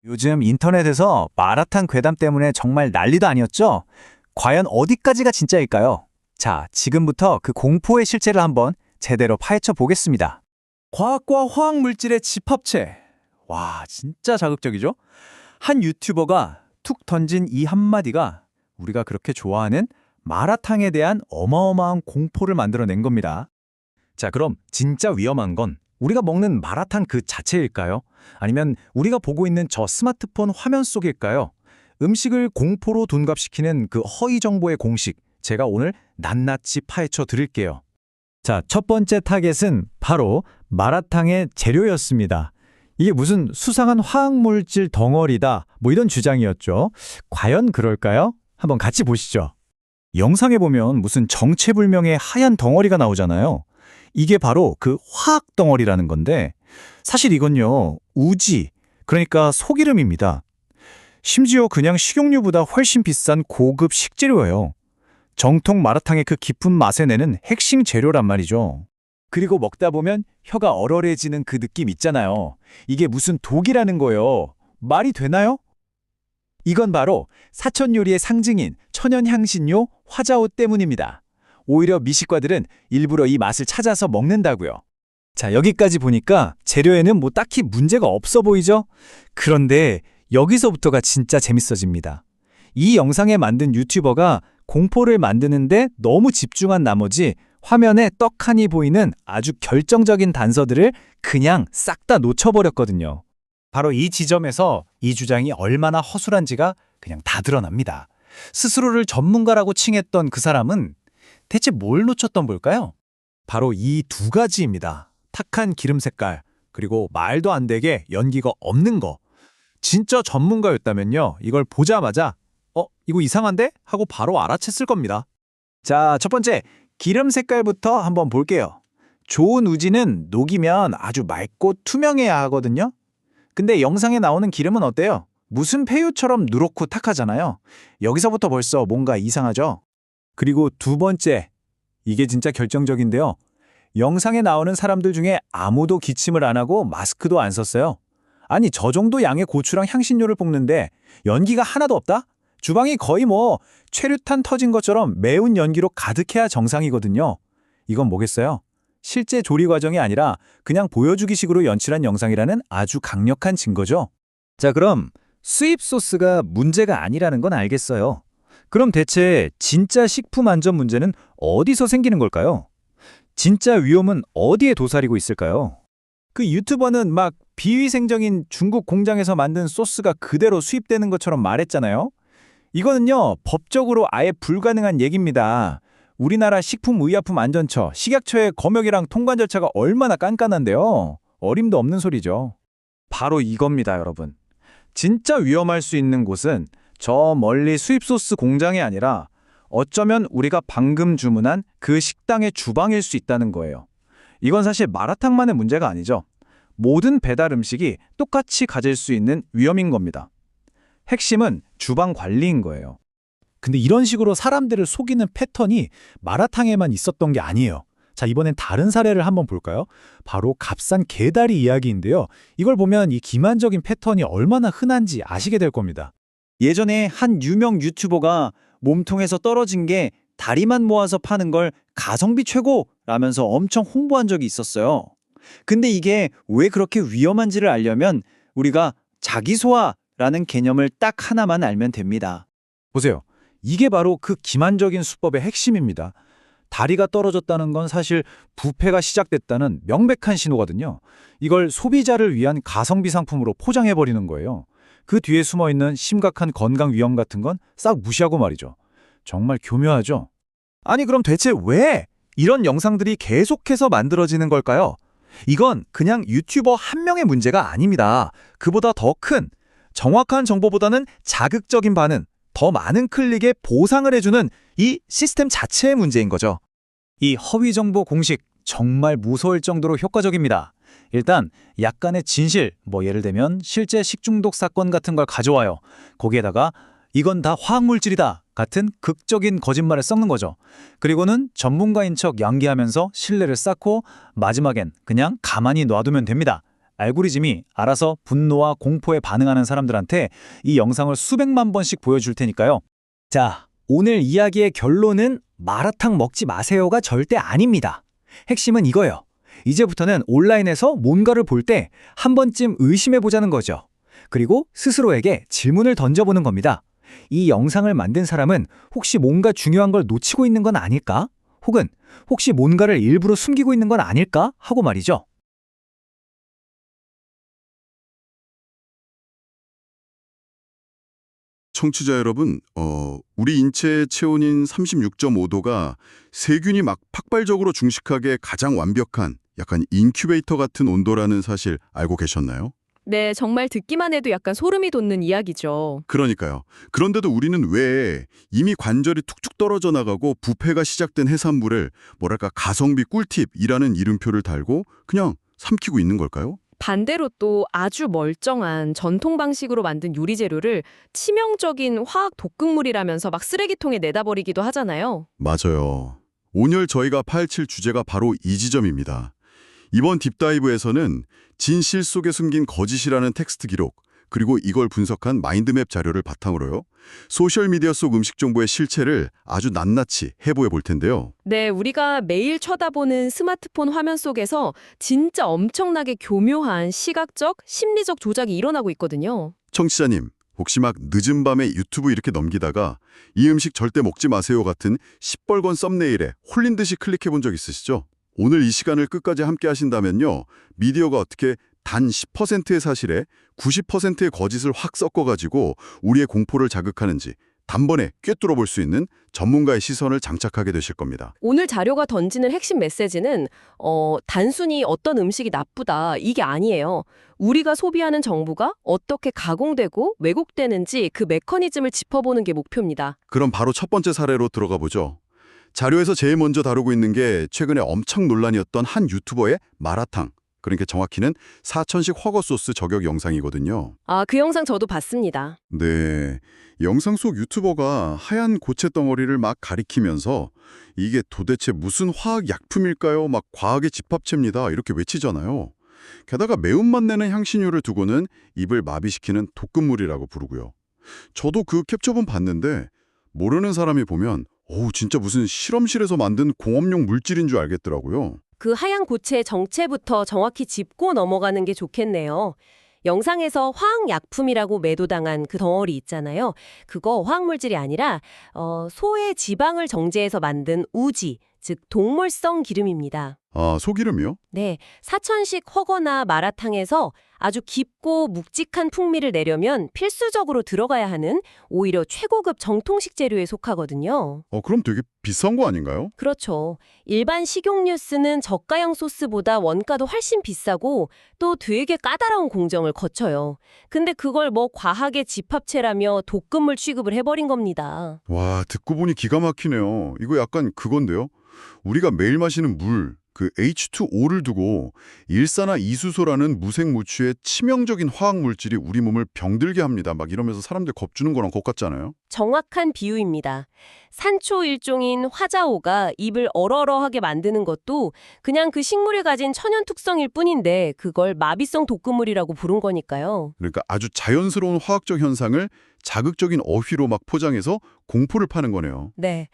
요즘 인터넷에서 마라탕 괴담 때문에 정말 난리도 아니었죠? 과연 어디까지가 진짜일까요? 자, 지금부터 그 공포의 실체를 한번 제대로 파헤쳐 보겠습니다. 과학과 화학 물질의 집합체. 와, 진짜 자극적이죠? 한 유튜버가 툭 던진 이 한마디가 우리가 그렇게 좋아하는 마라탕에 대한 어마어마한 공포를 만들어낸 겁니다. 자, 그럼 진짜 위험한 건 우리가 먹는 마라탕 그 자체일까요? 아니면 우리가 보고 있는 저 스마트폰 화면 속일까요? 음식을 공포로 둔갑시키는 그 허위 정보의 공식, 제가 오늘 낱낱이 파헤쳐 드릴게요. 자, 첫 번째 타겟은 바로 마라탕의 재료였습니다. 이게 무슨 수상한 화학물질 덩어리다, 뭐 이런 주장이었죠. 과연 그럴까요? 한번 같이 보시죠. 영상에 보면 무슨 정체불명의 하얀 덩어리가 나오잖아요. 이게 바로 그 화학 덩어리라는 건데 사실 이건요, 우지, 그러니까 소기름입니다. 심지어 그냥 식용유보다 훨씬 비싼 고급 식재료예요. 정통 마라탕의 그 깊은 맛을 내는 핵심 재료란 말이죠. 그리고 먹다 보면 혀가 얼얼해지는 그 느낌 있잖아요. 이게 무슨 독이라는 거예요. 말이 되나요? 이건 바로 사천 요리의 상징인 천연향신료 화자오 때문입니다. 오히려 미식가들은 일부러 이 맛을 찾아서 먹는다고요. 자, 여기까지 보니까 재료에는 뭐 딱히 문제가 없어 보이죠? 그런데 여기서부터가 진짜 재밌어집니다. 이 영상에 만든 유튜버가 공포를 만드는데 너무 집중한 나머지 화면에 떡하니 보이는 아주 결정적인 단서들을 그냥 싹 다 놓쳐버렸거든요. 바로 이 지점에서 이 주장이 얼마나 허술한지가 그냥 다 드러납니다. 스스로를 전문가라고 칭했던 그 사람은 대체 뭘 놓쳤던 걸까요? 바로 이 두 가지입니다. 탁한 기름 색깔, 그리고 말도 안 되게 연기가 없는 거. 진짜 전문가였다면요, 이걸 보자마자 이거 이상한데? 하고 바로 알아챘을 겁니다. 자, 첫 번째, 기름 색깔부터 한번 볼게요. 좋은 우지는 녹이면 아주 맑고 투명해야 하거든요. 근데 영상에 나오는 기름은 어때요? 무슨 폐유처럼 누렇고 탁하잖아요. 여기서부터 벌써 뭔가 이상하죠? 그리고 두 번째, 이게 진짜 결정적인데요. 영상에 나오는 사람들 중에 아무도 기침을 안 하고 마스크도 안 썼어요. 아니, 저 정도 양의 고추랑 향신료를 볶는데 연기가 하나도 없다? 주방이 거의 뭐 최루탄 터진 것처럼 매운 연기로 가득해야 정상이거든요. 이건 뭐겠어요? 실제 조리 과정이 아니라 그냥 보여주기식으로 연출한 영상이라는 아주 강력한 증거죠. 자, 그럼 수입 소스가 문제가 아니라는 건 알겠어요. 그럼 대체 진짜 식품 안전 문제는 어디서 생기는 걸까요? 진짜 위험은 어디에 도사리고 있을까요? 그 유튜버는 막 비위생적인 중국 공장에서 만든 소스가 그대로 수입되는 것처럼 말했잖아요. 이거는요, 법적으로 아예 불가능한 얘기입니다. 우리나라 식품의약품안전처, 식약처의 검역이랑 통관 절차가 얼마나 깐깐한데요. 어림도 없는 소리죠. 바로 이겁니다, 여러분. 진짜 위험할 수 있는 곳은 저 멀리 수입소스 공장이 아니라 어쩌면 우리가 방금 주문한 그 식당의 주방일 수 있다는 거예요. 이건 사실 마라탕만의 문제가 아니죠. 모든 배달 음식이 똑같이 가질 수 있는 위험인 겁니다. 핵심은 주방 관리인 거예요. 근데 이런 식으로 사람들을 속이는 패턴이 마라탕에만 있었던 게 아니에요. 자, 이번엔 다른 사례를 한번 볼까요? 바로 값싼 게다리 이야기인데요. 이걸 보면 이 기만적인 패턴이 얼마나 흔한지 아시게 될 겁니다. 예전에 한 유명 유튜버가 몸통에서 떨어진 게 다리만 모아서 파는 걸 가성비 최고라면서 엄청 홍보한 적이 있었어요. 근데 이게 왜 그렇게 위험한지를 알려면 우리가 자기소화라는 개념을 딱 하나만 알면 됩니다. 보세요. 이게 바로 그 기만적인 수법의 핵심입니다. 다리가 떨어졌다는 건 사실 부패가 시작됐다는 명백한 신호거든요. 이걸 소비자를 위한 가성비 상품으로 포장해버리는 거예요. 그 뒤에 숨어있는 심각한 건강 위험 같은 건 싹 무시하고 말이죠. 정말 교묘하죠? 아니, 그럼 대체 왜 이런 영상들이 계속해서 만들어지는 걸까요? 이건 그냥 유튜버 한 명의 문제가 아닙니다. 그보다 더 큰, 정확한 정보보다는 자극적인 반응, 더 많은 클릭에 보상을 해주는 이 시스템 자체의 문제인 거죠. 이 허위 정보 공식 정말 무서울 정도로 효과적입니다. 일단 약간의 진실, 예를 들면 실제 식중독 사건 같은 걸 가져와요. 거기에다가 이건 다 화학물질이다 같은 극적인 거짓말을 섞는 거죠. 그리고는 전문가인 척 연기하면서 신뢰를 쌓고 마지막엔 그냥 가만히 놔두면 됩니다. 알고리즘이 알아서 분노와 공포에 반응하는 사람들한테 이 영상을 수백만 번씩 보여줄 테니까요. 자, 오늘 이야기의 결론은 마라탕 먹지 마세요가 절대 아닙니다. 핵심은 이거예요. 이제부터는 온라인에서 뭔가를 볼 때 한 번쯤 의심해보자는 거죠. 그리고 스스로에게 질문을 던져보는 겁니다. 이 영상을 만든 사람은 혹시 뭔가 중요한 걸 놓치고 있는 건 아닐까? 혹은 혹시 뭔가를 일부러 숨기고 있는 건 아닐까? 하고 말이죠. 청취자 여러분, 우리 인체의 체온인 36.5도가 세균이 막 폭발적으로 중식하게 가장 완벽한 약간 인큐베이터 같은 온도라는 사실 알고 계셨나요? 네, 정말 듣기만 해도 약간 소름이 돋는 이야기죠. 그러니까요. 그런데도 우리는 왜 이미 관절이 툭툭 떨어져 나가고 부패가 시작된 해산물을 뭐랄까 가성비 꿀팁이라는 이름표를 달고 그냥 삼키고 있는 걸까요? 반대로 또 아주 멀쩡한 전통 방식으로 만든 요리 재료를 치명적인 화학 독극물이라면서 막 쓰레기통에 내다 버리기도 하잖아요. 맞아요. 오늘 저희가 파헤칠 주제가 바로 이 지점입니다. 이번 딥다이브에서는 진실 속에 숨긴 거짓이라는 텍스트 기록, 그리고 이걸 분석한 마인드맵 자료를 바탕으로요. 소셜미디어 속 음식 정보의 실체를 아주 낱낱이 해부해 볼 텐데요. 네, 우리가 매일 쳐다보는 스마트폰 화면 속에서 진짜 엄청나게 교묘한 시각적, 심리적 조작이 일어나고 있거든요. 청취자님, 혹시 막 늦은 밤에 유튜브 이렇게 넘기다가 이 음식 절대 먹지 마세요 같은 시뻘건 썸네일에 홀린 듯이 클릭해 본 적 있으시죠? 오늘 이 시간을 끝까지 함께 하신다면요. 미디어가 어떻게 단 10%의 사실에 90%의 거짓을 확 섞어가지고 우리의 공포를 자극하는지 단번에 꿰뚫어 볼 수 있는 전문가의 시선을 장착하게 되실 겁니다. 오늘 자료가 던지는 핵심 메시지는 단순히 어떤 음식이 나쁘다 이게 아니에요. 우리가 소비하는 정보가 어떻게 가공되고 왜곡되는지 그 메커니즘을 짚어보는 게 목표입니다. 그럼 바로 첫 번째 사례로 들어가 보죠. 자료에서 제일 먼저 다루고 있는 게 최근에 엄청 논란이었던 한 유튜버의 마라탕, 그러니까 정확히는 사천식 허거 소스 저격 영상이거든요. 아, 그 영상 저도 봤습니다. 네, 영상 속 유튜버가 하얀 고체 덩어리를 막 가리키면서 이게 도대체 무슨 화학 약품일까요? 막 과학의 집합체입니다. 이렇게 외치잖아요. 게다가 매운맛 내는 향신료를 두고는 입을 마비시키는 독극물이라고 부르고요. 저도 그 캡처본 봤는데 모르는 사람이 보면 진짜 무슨 실험실에서 만든 공업용 물질인 줄 알겠더라고요. 그 하얀 고체의 정체부터 정확히 짚고 넘어가는 게 좋겠네요. 영상에서 화학약품이라고 매도당한 그 덩어리 있잖아요. 그거 화학물질이 아니라 소의 지방을 정제해서 만든 우지, 즉 동물성 기름입니다. 아, 소기름이요? 네, 사천식 허거나 마라탕에서 아주 깊고 묵직한 풍미를 내려면 필수적으로 들어가야 하는 오히려 최고급 정통식 재료에 속하거든요. 그럼 되게 비싼 거 아닌가요? 그렇죠. 일반 식용유 쓰는 저가형 소스보다 원가도 훨씬 비싸고 또 되게 까다로운 공정을 거쳐요. 근데 그걸 뭐 과학의 집합체라며 독극물 취급을 해버린 겁니다. 와, 듣고 보니 기가 막히네요. 이거 약간 그건데요. 우리가 매일 마시는 물, 그 H2O를 두고 일산화이수소라는 무색무취의 치명적인 화학물질이 우리 몸을 병들게 합니다. 막 이러면서 사람들 겁주는 거랑 똑같잖아요. 정확한 비유입니다. 산초 일종인 화자오가 입을 얼얼하게 만드는 것도 그냥 그 식물이 가진 천연 특성일 뿐인데 그걸 마비성 독극물이라고 부른 거니까요. 그러니까 아주 자연스러운 화학적 현상을 자극적인 어휘로 막 포장해서 공포를 파는 거네요. 네.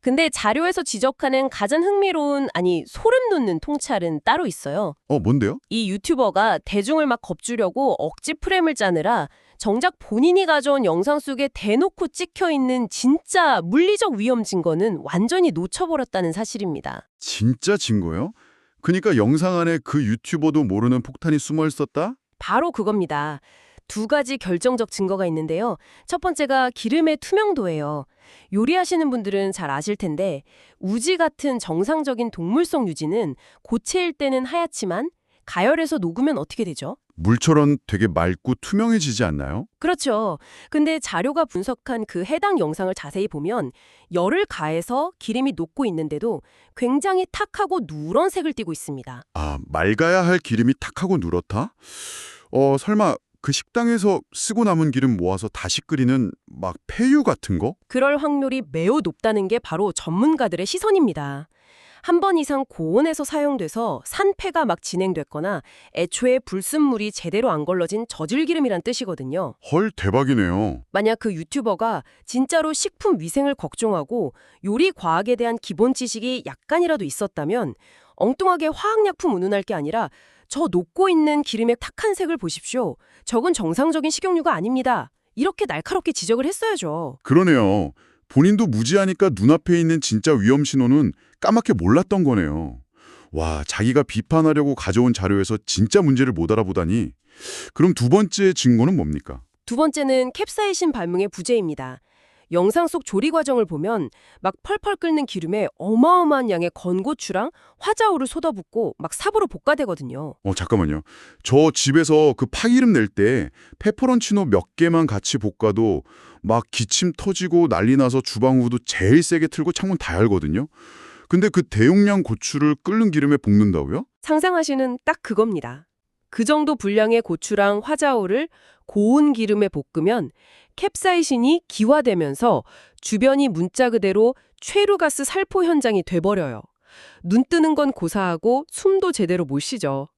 근데 자료에서 지적하는 가장 흥미로운, 아니 소름 돋는 통찰은 따로 있어요. 뭔데요? 이 유튜버가 대중을 막 겁주려고 억지 프레임을 짜느라 정작 본인이 가져온 영상 속에 대놓고 찍혀있는 진짜 물리적 위험 증거는 완전히 놓쳐버렸다는 사실입니다. 진짜 증거요? 그러니까 영상 안에 그 유튜버도 모르는 폭탄이 숨어 있었다? 바로 그겁니다. 두 가지 결정적 증거가 있는데요. 첫 번째가 기름의 투명도예요. 요리하시는 분들은 잘 아실 텐데 우지 같은 정상적인 동물성 유지는 고체일 때는 하얗지만 가열해서 녹으면 어떻게 되죠? 물처럼 되게 맑고 투명해지지 않나요? 그렇죠. 근데 자료가 분석한 그 해당 영상을 자세히 보면 열을 가해서 기름이 녹고 있는데도 굉장히 탁하고 누런 색을 띠고 있습니다. 아, 맑아야 할 기름이 탁하고 누렇다? 설마 그 식당에서 쓰고 남은 기름 모아서 다시 끓이는 막 폐유 같은 거? 그럴 확률이 매우 높다는 게 바로 전문가들의 시선입니다. 한 번 이상 고온에서 사용돼서 산패가 막 진행됐거나 애초에 불순물이 제대로 안 걸러진 저질기름이란 뜻이거든요. 헐, 대박이네요. 만약 그 유튜버가 진짜로 식품 위생을 걱정하고 요리 과학에 대한 기본 지식이 약간이라도 있었다면 엉뚱하게 화학약품 운운할 게 아니라 저 녹고 있는 기름의 탁한 색을 보십시오. 저건 정상적인 식용유가 아닙니다. 이렇게 날카롭게 지적을 했어야죠. 그러네요. 본인도 무지하니까 눈앞에 있는 진짜 위험 신호는 까맣게 몰랐던 거네요. 와, 자기가 비판하려고 가져온 자료에서 진짜 문제를 못 알아보다니. 그럼 두 번째 증거는 뭡니까? 두 번째는 캡사이신 발명의 부재입니다. 영상 속 조리 과정을 보면 막 펄펄 끓는 기름에 어마어마한 양의 건고추랑 화자오를 쏟아붓고 막 삽으로 볶아대거든요. 잠깐만요. 저 집에서 그 파기름 낼 때 페퍼론치노 몇 개만 같이 볶아도 막 기침 터지고 난리 나서 주방 후도 제일 세게 틀고 창문 다 열거든요. 근데 그 대용량 고추를 끓는 기름에 볶는다고요? 상상하시는 딱 그겁니다. 그 정도 분량의 고추랑 화자오를 고운 기름에 볶으면 캡사이신이 기화되면서 주변이 문자 그대로 최루가스 살포 현장이 돼버려요. 눈 뜨는 건 고사하고 숨도 제대로 못 쉬죠.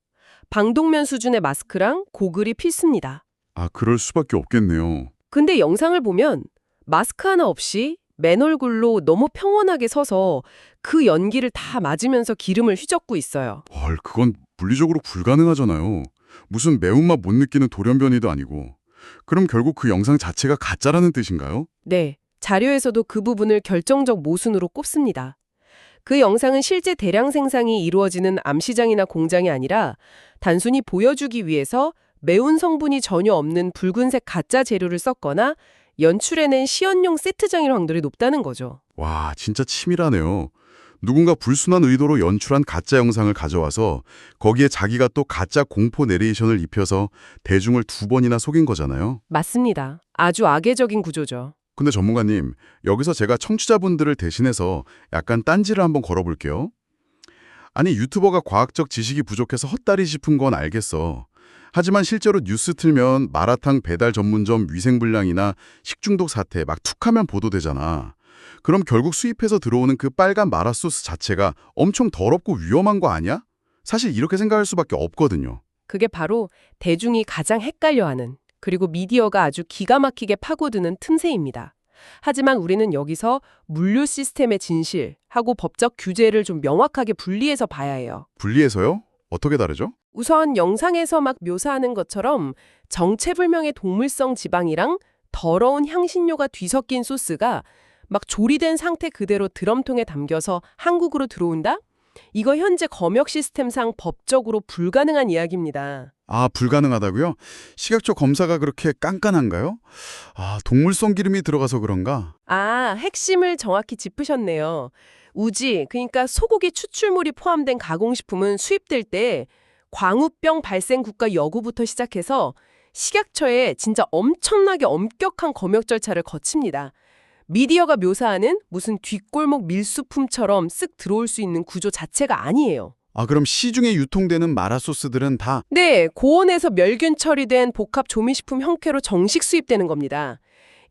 방독면 수준의 마스크랑 고글이 필수입니다. 아, 그럴 수밖에 없겠네요. 근데 영상을 보면 마스크 하나 없이 맨 얼굴로 너무 평온하게 서서 그 연기를 다 맞으면서 기름을 휘젓고 있어요. 헐, 그건 물리적으로 불가능하잖아요. 무슨 매운맛 못 느끼는 돌연변이도 아니고. 그럼 결국 그 영상 자체가 가짜라는 뜻인가요? 네, 자료에서도 그 부분을 결정적 모순으로 꼽습니다. 그 영상은 실제 대량 생산이 이루어지는 암시장이나 공장이 아니라 단순히 보여주기 위해서 매운 성분이 전혀 없는 붉은색 가짜 재료를 썼거나 연출해낸 시연용 세트장일 확률이 높다는 거죠. 와, 진짜 치밀하네요. 누군가 불순한 의도로 연출한 가짜 영상을 가져와서 거기에 자기가 또 가짜 공포 내레이션을 입혀서 대중을 두 번이나 속인 거잖아요. 맞습니다. 아주 악의적인 구조죠. 근데 전문가님, 여기서 제가 청취자분들을 대신해서 약간 딴지를 한번 걸어볼게요. 아니, 유튜버가 과학적 지식이 부족해서 헛다리 짚은 건 알겠어. 하지만 실제로 뉴스 틀면 마라탕 배달 전문점 위생불량이나 식중독 사태 막 툭하면 보도되잖아. 그럼 결국 수입해서 들어오는 그 빨간 마라소스 자체가 엄청 더럽고 위험한 거 아니야? 사실 이렇게 생각할 수밖에 없거든요. 그게 바로 대중이 가장 헷갈려하는, 그리고 미디어가 아주 기가 막히게 파고드는 틈새입니다. 하지만 우리는 여기서 물류 시스템의 진실하고 법적 규제를 좀 명확하게 분리해서 봐야 해요. 분리해서요? 어떻게 다르죠? 우선 영상에서 막 묘사하는 것처럼 정체불명의 동물성 지방이랑 더러운 향신료가 뒤섞인 소스가 막 조리된 상태 그대로 드럼통에 담겨서 한국으로 들어온다? 이거 현재 검역 시스템상 법적으로 불가능한 이야기입니다. 아, 불가능하다고요? 시각적 검사가 그렇게 깐깐한가요? 아, 동물성 기름이 들어가서 그런가? 아, 핵심을 정확히 짚으셨네요. 우지, 그러니까 소고기 추출물이 포함된 가공식품은 수입될 때 광우병 발생 국가 여부부터 시작해서 식약처에 진짜 엄청나게 엄격한 검역 절차를 거칩니다. 미디어가 묘사하는 무슨 뒷골목 밀수품처럼 쓱 들어올 수 있는 구조 자체가 아니에요. 아, 그럼 시중에 유통되는 마라소스들은 다 네, 고온에서 멸균 처리된 복합 조미식품 형태로 정식 수입되는 겁니다.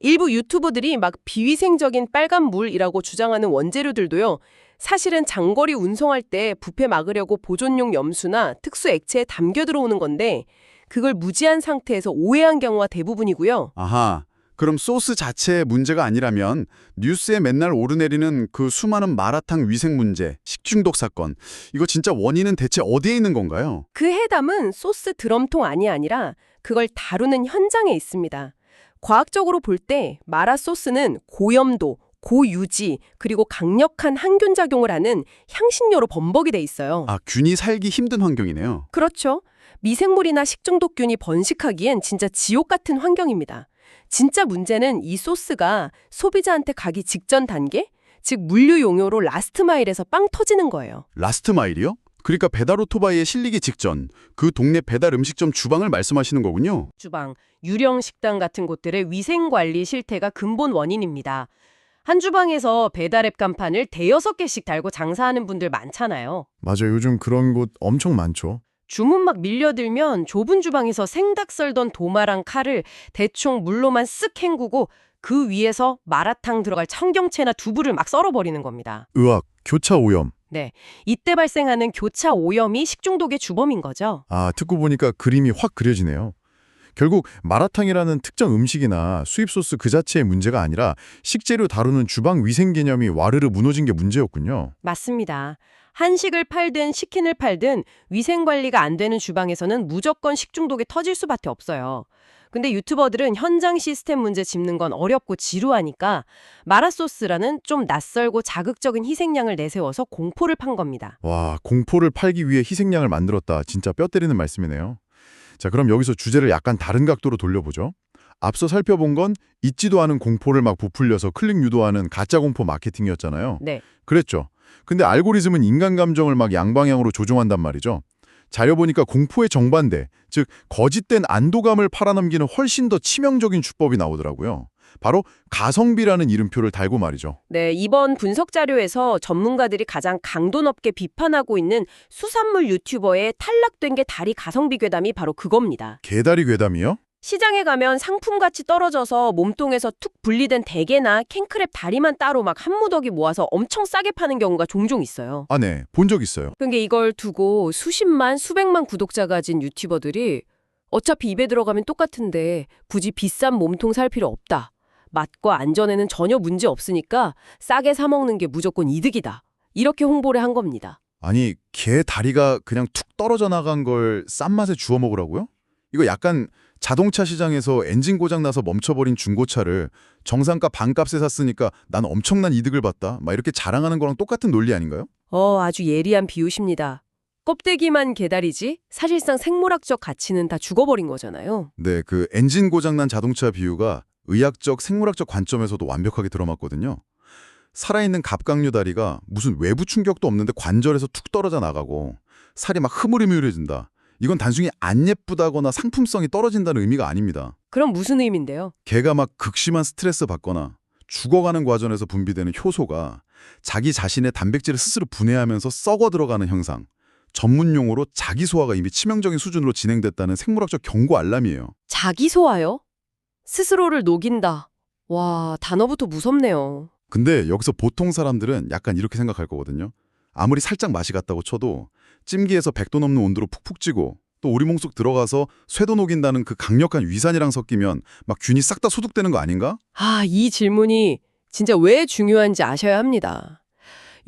일부 유튜버들이 막 비위생적인 빨간 물이라고 주장하는 원재료들도요. 사실은 장거리 운송할 때 부패 막으려고 보존용 염수나 특수 액체에 담겨 들어오는 건데 그걸 무지한 상태에서 오해한 경우가 대부분이고요. 아하, 그럼 소스 자체의 문제가 아니라면 뉴스에 맨날 오르내리는 그 수많은 마라탕 위생 문제, 식중독 사건, 이거 진짜 원인은 대체 어디에 있는 건가요? 그 해답은 소스 드럼통 안이 아니라 그걸 다루는 현장에 있습니다. 과학적으로 볼 때 마라 소스는 고염도, 고유지, 그리고 강력한 항균 작용을 하는 향신료로 범벅이 돼 있어요. 아, 균이 살기 힘든 환경이네요. 그렇죠. 미생물이나 식중독균이 번식하기엔 진짜 지옥 같은 환경입니다. 진짜 문제는 이 소스가 소비자한테 가기 직전 단계, 즉 물류 용효로 라스트 마일에서 빵 터지는 거예요. 라스트 마일이요? 그러니까 배달 오토바이에 실리기 직전 그 동네 배달 음식점 주방을 말씀하시는 거군요. 주방, 유령 식당 같은 곳들의 위생관리 실태가 근본 원인입니다. 한 주방에서 배달앱 간판을 대여섯 개씩 달고 장사하는 분들 많잖아요. 맞아요. 요즘 그런 곳 엄청 많죠. 주문 막 밀려들면 좁은 주방에서 생닭 썰던 도마랑 칼을 대충 물로만 쓱 헹구고 그 위에서 마라탕 들어갈 청경채나 두부를 막 썰어버리는 겁니다. 의학, 교차 오염, 네, 이때 발생하는 교차 오염이 식중독의 주범인 거죠. 아, 듣고 보니까 그림이 확 그려지네요. 결국 마라탕이라는 특정 음식이나 수입 소스 그 자체의 문제가 아니라 식재료 다루는 주방 위생 개념이 와르르 무너진 게 문제였군요. 맞습니다. 한식을 팔든 치킨을 팔든 위생 관리가 안 되는 주방에서는 무조건 식중독이 터질 수밖에 없어요. 근데 유튜버들은 현장 시스템 문제 짚는 건 어렵고 지루하니까 마라소스라는 좀 낯설고 자극적인 희생양을 내세워서 공포를 판 겁니다. 와, 공포를 팔기 위해 희생양을 만들었다. 진짜 뼈 때리는 말씀이네요. 자, 그럼 여기서 주제를 약간 다른 각도로 돌려보죠. 앞서 살펴본 건 있지도 않은 공포를 막 부풀려서 클릭 유도하는 가짜 공포 마케팅이었잖아요. 네. 그랬죠. 근데 알고리즘은 인간 감정을 막 양방향으로 조종한단 말이죠. 자료 보니까 공포의 정반대, 즉 거짓된 안도감을 팔아넘기는 훨씬 더 치명적인 수법이 나오더라고요. 바로 가성비라는 이름표를 달고 말이죠. 네, 이번 분석 자료에서 전문가들이 가장 강도 높게 비판하고 있는 수산물 유튜버의 탈락된 게 다리 가성비 괴담이 바로 그겁니다. 개다리 괴담이요? 시장에 가면 상품같이 떨어져서 몸통에서 툭 분리된 대게나 킹크랩 다리만 따로 막 한 무더기 모아서 엄청 싸게 파는 경우가 종종 있어요. 아, 네. 본 적 있어요. 그러니까 이걸 두고 수십만, 수백만 구독자 가진 유튜버들이 어차피 입에 들어가면 똑같은데 굳이 비싼 몸통 살 필요 없다. 맛과 안전에는 전혀 문제 없으니까 싸게 사 먹는 게 무조건 이득이다. 이렇게 홍보를 한 겁니다. 아니, 개 다리가 그냥 툭 떨어져 나간 걸 싼 맛에 주워 먹으라고요? 이거 약간 자동차 시장에서 엔진 고장 나서 멈춰버린 중고차를 정상가 반값에 샀으니까 난 엄청난 이득을 봤다. 막 이렇게 자랑하는 거랑 똑같은 논리 아닌가요? 아주 예리한 비유십니다. 껍데기만 개다리지 사실상 생물학적 가치는 다 죽어버린 거잖아요. 네, 그 엔진 고장난 자동차 비유가 의학적, 생물학적 관점에서도 완벽하게 들어맞거든요. 살아있는 갑각류 다리가 무슨 외부 충격도 없는데 관절에서 툭 떨어져 나가고 살이 막 흐물흐물해진다. 이건 단순히 안 예쁘다거나 상품성이 떨어진다는 의미가 아닙니다. 그럼 무슨 의미인데요? 개가 막 극심한 스트레스 받거나 죽어가는 과정에서 분비되는 효소가 자기 자신의 단백질을 스스로 분해하면서 썩어 들어가는 현상. 전문 용어로 자기 소화가 이미 치명적인 수준으로 진행됐다는 생물학적 경고 알람이에요. 자기 소화요? 스스로를 녹인다. 와, 단어부터 무섭네요. 근데 여기서 보통 사람들은 약간 이렇게 생각할 거거든요. 아무리 살짝 맛이 갔다고 쳐도 찜기에서 100도 넘는 온도로 푹푹 찌고 또 우리 몸속 들어가서 쇠도 녹인다는 그 강력한 위산이랑 섞이면 막 균이 싹 다 소독되는 거 아닌가? 이 질문이 진짜 왜 중요한지 아셔야 합니다.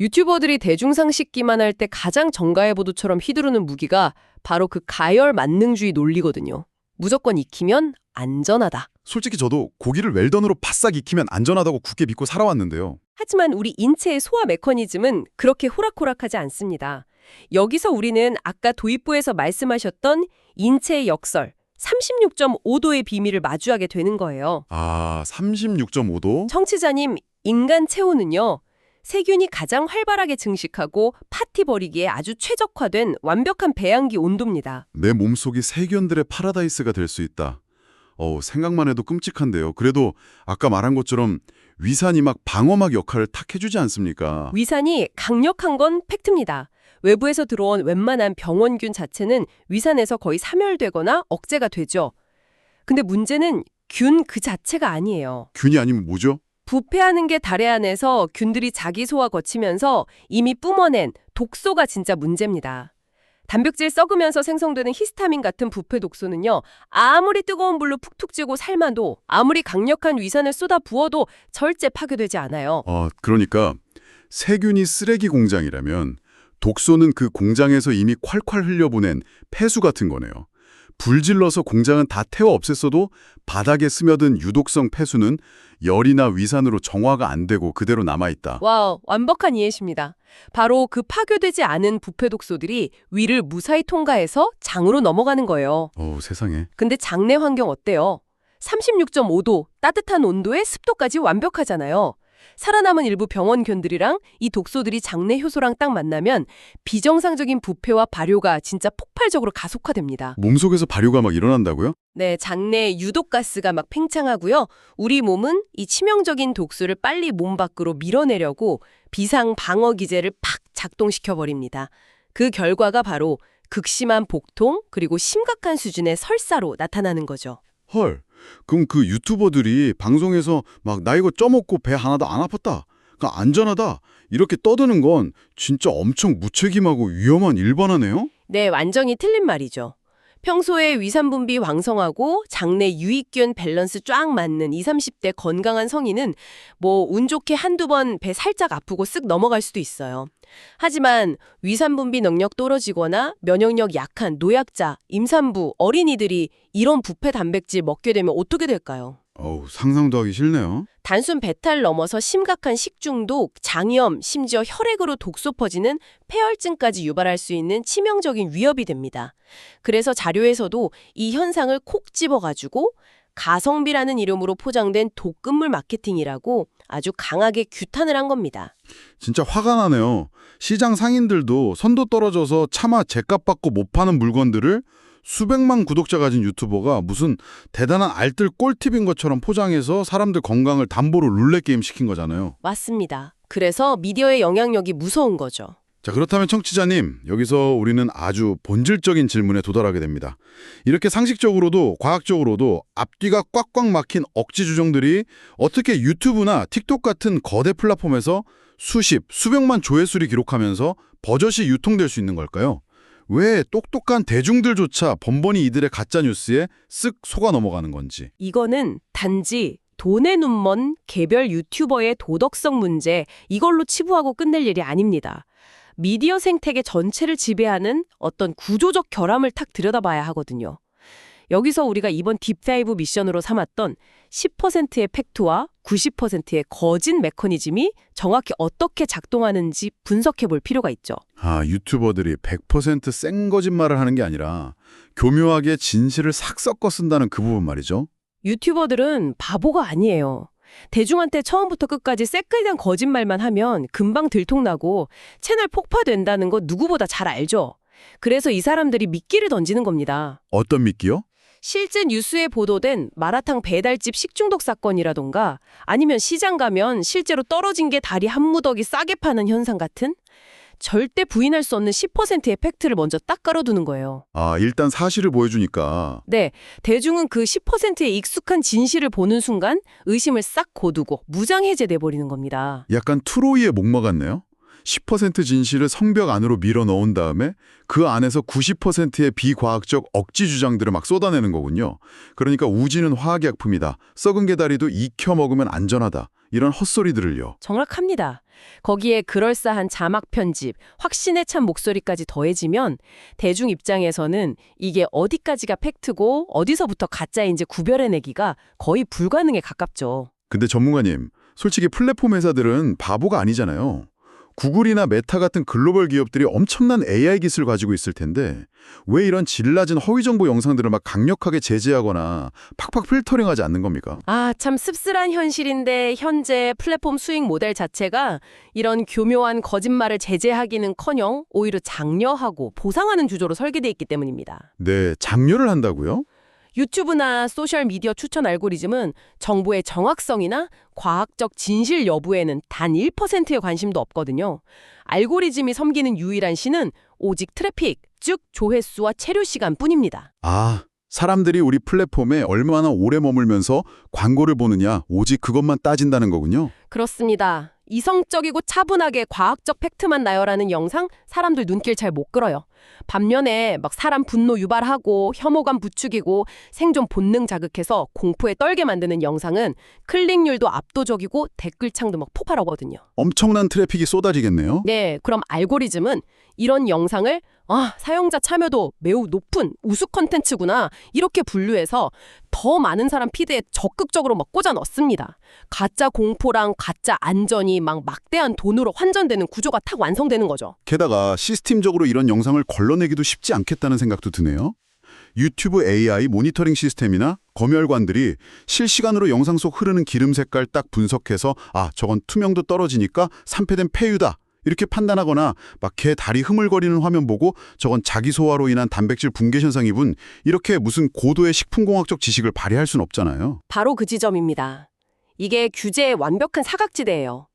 유튜버들이 대중상식기만 할 때 가장 정가해보도처럼 휘두르는 무기가 바로 그 가열 만능주의 논리거든요. 무조건 익히면 안전하다. 솔직히 저도 고기를 웰던으로 바싹 익히면 안전하다고 굳게 믿고 살아왔는데요. 하지만 우리 인체의 소화 메커니즘은 그렇게 호락호락하지 않습니다. 여기서 우리는 아까 도입부에서 말씀하셨던 인체의 역설, 36.5도의 비밀을 마주하게 되는 거예요. 아, 36.5도? 청취자님, 인간 체온은요. 세균이 가장 활발하게 증식하고 파티 벌이기에 아주 최적화된 완벽한 배양기 온도입니다. 내 몸속이 세균들의 파라다이스가 될 수 있다. 생각만 해도 끔찍한데요. 그래도 아까 말한 것처럼 위산이 막 방어막 역할을 탁 해주지 않습니까? 위산이 강력한 건 팩트입니다. 외부에서 들어온 웬만한 병원균 자체는 위산에서 거의 사멸되거나 억제가 되죠. 근데 문제는 균 그 자체가 아니에요. 균이 아니면 뭐죠? 부패하는 게 다리 안에서 균들이 자기 소화 거치면서 이미 뿜어낸 독소가 진짜 문제입니다. 단백질 썩으면서 생성되는 히스타민 같은 부패 독소는요. 아무리 뜨거운 불로 푹푹 찌고 삶아도 아무리 강력한 위산을 쏟아 부어도 절대 파괴되지 않아요. 그러니까 세균이 쓰레기 공장이라면 독소는 그 공장에서 이미 콸콸 흘려보낸 폐수 같은 거네요. 불질러서 공장은 다 태워 없앴어도 바닥에 스며든 유독성 폐수는 열이나 위산으로 정화가 안 되고 그대로 남아있다. 와우, 완벽한 이해십니다. 바로 그 파괴되지 않은 부패 독소들이 위를 무사히 통과해서 장으로 넘어가는 거예요. 세상에. 근데 장내 환경 어때요? 36.5도 따뜻한 온도에 습도까지 완벽하잖아요. 살아남은 일부 병원균들이랑 이 독소들이 장내 효소랑 딱 만나면 비정상적인 부패와 발효가 진짜 폭발적으로 가속화됩니다. 몸속에서 발효가 막 일어난다고요? 네, 장내 유독가스가 막 팽창하고요. 우리 몸은 이 치명적인 독소를 빨리 몸 밖으로 밀어내려고 비상 방어 기제를 팍 작동시켜버립니다. 그 결과가 바로 극심한 복통 그리고 심각한 수준의 설사로 나타나는 거죠. 헐, 그럼 그 유튜버들이 방송에서 막 나 이거 쪄먹고 배 하나도 안 아팠다. 그러니까 안전하다 이렇게 떠드는 건 진짜 엄청 무책임하고 위험한 일반화네요? 네, 완전히 틀린 말이죠. 평소에 위산분비 왕성하고 장내 유익균 밸런스 쫙 맞는 20, 30대 건강한 성인은 뭐 운 좋게 한두 번 배 살짝 아프고 쓱 넘어갈 수도 있어요. 하지만 위산분비 능력 떨어지거나 면역력 약한 노약자, 임산부, 어린이들이 이런 부패 단백질 먹게 되면 어떻게 될까요? 어우, 상상도 하기 싫네요. 단순 배탈 넘어서 심각한 식중독, 장염, 심지어 혈액으로 독소 퍼지는 폐혈증까지 유발할 수 있는 치명적인 위협이 됩니다. 그래서 자료에서도 이 현상을 콕 집어가지고 가성비라는 이름으로 포장된 독극물 마케팅이라고 아주 강하게 규탄을 한 겁니다. 진짜 화가 나네요. 시장 상인들도 선도 떨어져서 차마 제값 받고 못 파는 물건들을 수백만 구독자 가진 유튜버가 무슨 대단한 알뜰 꿀팁인 것처럼 포장해서 사람들 건강을 담보로 룰렛 게임 시킨 거잖아요. 맞습니다. 그래서 미디어의 영향력이 무서운 거죠. 자, 그렇다면 청취자님, 여기서 우리는 아주 본질적인 질문에 도달하게 됩니다. 이렇게 상식적으로도 과학적으로도 앞뒤가 꽉꽉 막힌 억지 주장들이 어떻게 유튜브나 틱톡 같은 거대 플랫폼에서 수십, 수백만 조회수를 기록하면서 버젓이 유통될 수 있는 걸까요? 왜 똑똑한 대중들조차 번번이 이들의 가짜뉴스에 쓱 속아 넘어가는 건지. 이거는 단지 돈의 눈먼 개별 유튜버의 도덕성 문제, 이걸로 치부하고 끝낼 일이 아닙니다. 미디어 생태계 전체를 지배하는 어떤 구조적 결함을 탁 들여다봐야 하거든요. 여기서 우리가 이번 딥다이브 미션으로 삼았던 10%의 팩트와 90%의 거짓 메커니즘이 정확히 어떻게 작동하는지 분석해 볼 필요가 있죠. 아, 유튜버들이 100%센 거짓말을 하는 게 아니라 교묘하게 진실을 싹 섞어 쓴다는 그 부분 말이죠. 유튜버들은 바보가 아니에요. 대중한테 처음부터 끝까지 새끈한 거짓말만 하면 금방 들통나고 채널 폭파된다는 거 누구보다 잘 알죠. 그래서 이 사람들이 미끼를 던지는 겁니다. 어떤 미끼요? 실제 뉴스에 보도된 마라탕 배달집 식중독 사건이라던가 아니면 시장 가면 실제로 떨어진 게 다리 한 무더기 싸게 파는 현상 같은 절대 부인할 수 없는 10%의 팩트를 먼저 딱 깔아두는 거예요. 아, 일단 사실을 보여주니까. 네, 대중은 그 10%의 익숙한 진실을 보는 순간 의심을 싹 고두고 무장해제돼 버리는 겁니다. 약간 트로이의 목마 같네요. 10% 진실을 성벽 안으로 밀어 넣은 다음에 그 안에서 90%의 비과학적 억지 주장들을 막 쏟아내는 거군요. 그러니까 우지는 화학약품이다. 썩은 게다리도 익혀 먹으면 안전하다. 이런 헛소리들을요. 정확합니다. 거기에 그럴싸한 자막 편집, 확신에 찬 목소리까지 더해지면 대중 입장에서는 이게 어디까지가 팩트고 어디서부터 가짜인지 구별해내기가 거의 불가능에 가깝죠. 근데 전문가님, 솔직히 플랫폼 회사들은 바보가 아니잖아요. 구글이나 메타 같은 글로벌 기업들이 엄청난 AI 기술을 가지고 있을 텐데 왜 이런 질 낮은 허위 정보 영상들을 막 강력하게 제재하거나 팍팍 필터링하지 않는 겁니까? 아, 참 씁쓸한 현실인데 현재 플랫폼 수익 모델 자체가 이런 교묘한 거짓말을 제재하기는커녕 오히려 장려하고 보상하는 구조로 설계돼 있기 때문입니다. 네, 장려를 한다고요? 유튜브나 소셜미디어 추천 알고리즘은 정보의 정확성이나 과학적 진실 여부에는 단 1%의 관심도 없거든요. 알고리즘이 섬기는 유일한 신은 오직 트래픽, 즉 조회수와 체류 시간뿐입니다. 아, 사람들이 우리 플랫폼에 얼마나 오래 머물면서 광고를 보느냐 오직 그것만 따진다는 거군요. 그렇습니다. 이성적이고 차분하게 과학적 팩트만 나열하는 영상 사람들 눈길 잘 못 끌어요. 반면에 막 사람 분노 유발하고 혐오감 부추기고 생존 본능 자극해서 공포에 떨게 만드는 영상은 클릭률도 압도적이고 댓글창도 막 폭발하거든요. 엄청난 트래픽이 쏟아지겠네요. 네, 그럼 알고리즘은 이런 영상을 사용자 참여도 매우 높은 우수 콘텐츠구나 이렇게 분류해서 더 많은 사람 피드에 적극적으로 막 꽂아 넣습니다. 가짜 공포랑 가짜 안전이 막 막대한 돈으로 환전되는 구조가 탁 완성되는 거죠. 게다가 시스템적으로 이런 영상을 걸러내기도 쉽지 않겠다는 생각도 드네요. 유튜브 AI 모니터링 시스템이나 검열관들이 실시간으로 영상 속 흐르는 기름 색깔 딱 분석해서 저건 투명도 떨어지니까 산패된 폐유다. 이렇게 판단하거나 막 개 다리 흐물거리는 화면 보고 저건 자기 소화로 인한 단백질 붕괴 현상이 분 이렇게 무슨 고도의 식품공학적 지식을 발휘할 순 없잖아요. 바로 그 지점입니다. 이게 규제의 완벽한 사각지대예요.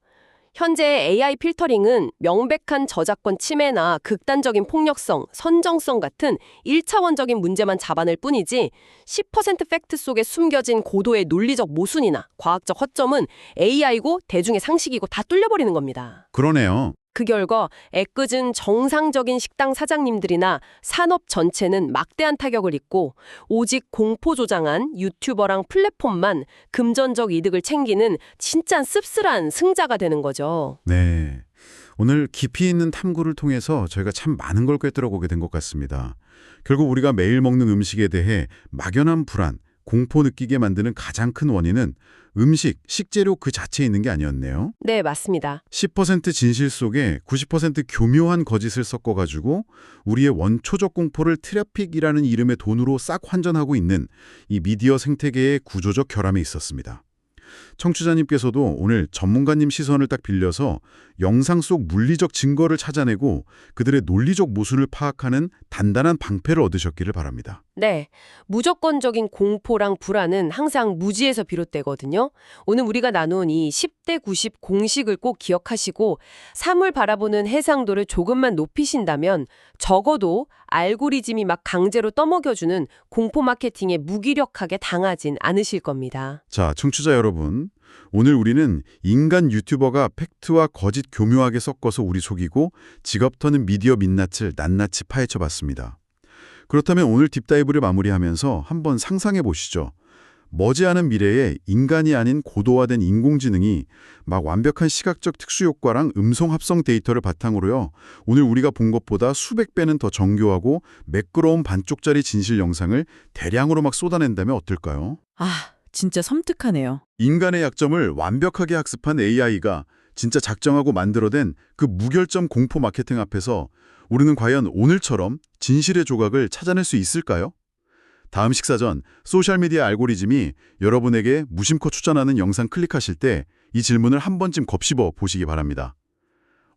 현재 AI 필터링은 명백한 저작권 침해나 극단적인 폭력성, 선정성 같은 1차원적인 문제만 잡아낼 뿐이지 10% 팩트 속에 숨겨진 고도의 논리적 모순이나 과학적 허점은 AI고 대중의 상식이고 다 뚫려버리는 겁니다. 그러네요. 그 결과 애꿎은 정상적인 식당 사장님들이나 산업 전체는 막대한 타격을 입고 오직 공포조장한 유튜버랑 플랫폼만 금전적 이득을 챙기는 진짜 씁쓸한 승자가 되는 거죠. 네. 오늘 깊이 있는 탐구를 통해서 저희가 참 많은 걸 꿰뚫어보게 된 것 같습니다. 결국 우리가 매일 먹는 음식에 대해 막연한 불안, 공포 느끼게 만드는 가장 큰 원인은 음식, 식재료 그 자체에 있는 게 아니었네요. 네, 맞습니다. 10% 진실 속에 90% 교묘한 거짓을 섞어가지고 우리의 원초적 공포를 트래픽이라는 이름의 돈으로 싹 환전하고 있는 이 미디어 생태계의 구조적 결함이 있었습니다. 청취자님께서도 오늘 전문가님 시선을 딱 빌려서 영상 속 물리적 증거를 찾아내고 그들의 논리적 모순을 파악하는 단단한 방패를 얻으셨기를 바랍니다. 네, 무조건적인 공포랑 불안은 항상 무지에서 비롯되거든요. 오늘 우리가 나눈 이 10대 90 공식을 꼭 기억하시고 삶을 바라보는 해상도를 조금만 높이신다면 적어도 알고리즘이 막 강제로 떠먹여주는 공포 마케팅에 무기력하게 당하진 않으실 겁니다. 자, 청취자 여러분. 오늘 우리는 인간 유튜버가 팩트와 거짓 교묘하게 섞어서 우리 속이고 지갑 터는 미디어 민낯을 낱낱이 파헤쳐봤습니다. 그렇다면 오늘 딥다이브를 마무리하면서 한번 상상해 보시죠. 머지않은 미래에 인간이 아닌 고도화된 인공지능이 막 완벽한 시각적 특수효과랑 음성 합성 데이터를 바탕으로요. 오늘 우리가 본 것보다 수백 배는 더 정교하고 매끄러운 반쪽짜리 진실 영상을 대량으로 막 쏟아낸다면 어떨까요? 아, 진짜 섬뜩하네요. 인간의 약점을 완벽하게 학습한 AI가 진짜 작정하고 만들어낸 그 무결점 공포 마케팅 앞에서 우리는 과연 오늘처럼 진실의 조각을 찾아낼 수 있을까요? 다음 식사 전 소셜미디어 알고리즘이 여러분에게 무심코 추천하는 영상 클릭하실 때 이 질문을 한 번쯤 곱씹어 보시기 바랍니다.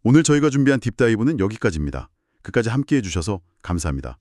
오늘 저희가 준비한 딥다이브는 여기까지입니다. 끝까지 함께해 주셔서 감사합니다.